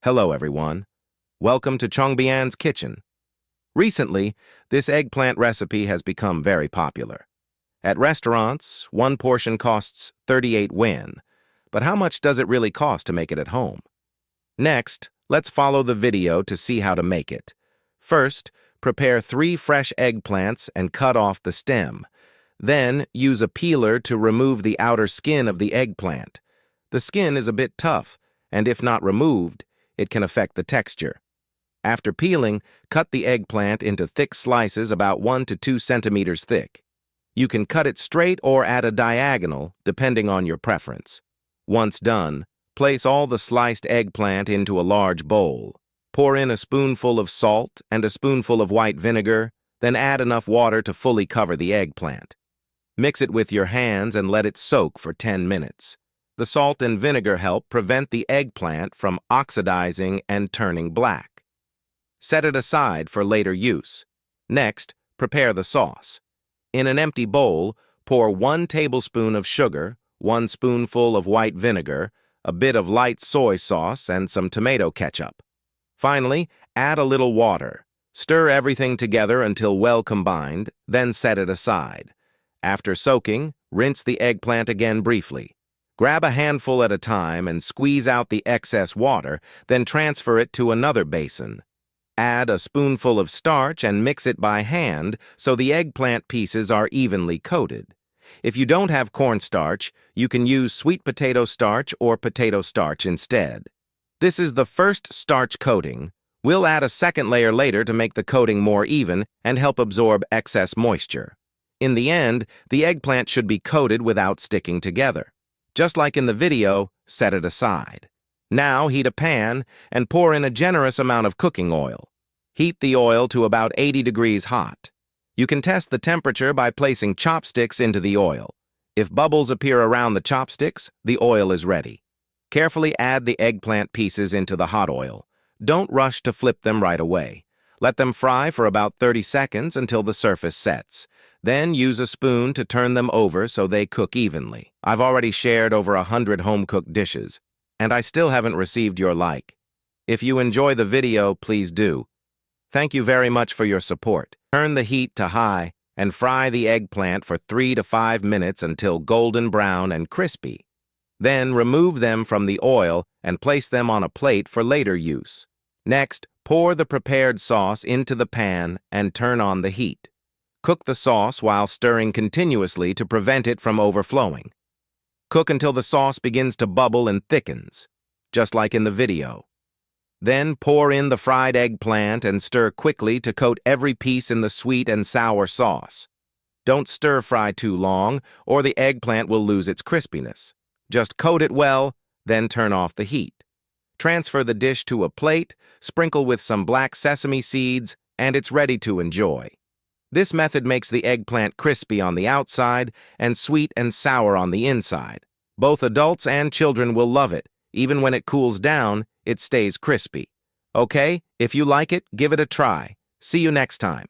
Hello, everyone. Welcome to Chongbian's kitchen. Recently, this eggplant recipe has become very popular. At restaurants, one portion costs 38 yuan, but how much does it really cost to make it at home? Next, let's follow the video to see how to make it. First, prepare 3 fresh eggplants and cut off the stem. Then, use a peeler to remove the outer skin of the eggplant. The skin is a bit tough, and if not removed, it can affect the texture. After peeling, cut the eggplant into thick slices about 1 to 2 centimeters thick. You can cut it straight or at a diagonal, depending on your preference. Once done, place all the sliced eggplant into a large bowl. Pour in a spoonful of salt and a spoonful of white vinegar, then add enough water to fully cover the eggplant. Mix it with your hands and let it soak for 10 minutes. The salt and vinegar help prevent the eggplant from oxidizing and turning black. Set it aside for later use. Next, prepare the sauce. In an empty bowl, pour 1 tablespoon of sugar, 1 spoonful of white vinegar, a bit of light soy sauce, and some tomato ketchup. Finally, add a little water. Stir everything together until well combined, then set it aside. After soaking, rinse the eggplant again briefly. Grab a handful at a time and squeeze out the excess water, then transfer it to another basin. Add a spoonful of starch and mix it by hand so the eggplant pieces are evenly coated. If you don't have cornstarch, you can use sweet potato starch or potato starch instead. This is the first starch coating. We'll add a second layer later to make the coating more even and help absorb excess moisture. In the end, the eggplant should be coated without sticking together. Just like in the video, set it aside. Now heat a pan and pour in a generous amount of cooking oil. Heat the oil to about 80 degrees hot. You can test the temperature by placing chopsticks into the oil. If bubbles appear around the chopsticks, the oil is ready. Carefully add the eggplant pieces into the hot oil. Don't rush to flip them right away. Let them fry for about 30 seconds until the surface sets. Then use a spoon to turn them over so they cook evenly. I've already shared over 100 home-cooked dishes, and I still haven't received your like. If you enjoy the video, please do. Thank you very much for your support. Turn the heat to high and fry the eggplant for 3 to 5 minutes until golden brown and crispy. Then remove them from the oil and place them on a plate for later use. Next, pour the prepared sauce into the pan and turn on the heat. Cook the sauce while stirring continuously to prevent it from overflowing. Cook until the sauce begins to bubble and thickens, just like in the video. Then pour in the fried eggplant and stir quickly to coat every piece in the sweet and sour sauce. Don't stir fry too long, or the eggplant will lose its crispiness. Just coat it well, then turn off the heat. Transfer the dish to a plate, sprinkle with some black sesame seeds, and it's ready to enjoy. This method makes the eggplant crispy on the outside and sweet and sour on the inside. Both adults and children will love it. Even when it cools down, it stays crispy. Okay, if you like it, give it a try. See you next time.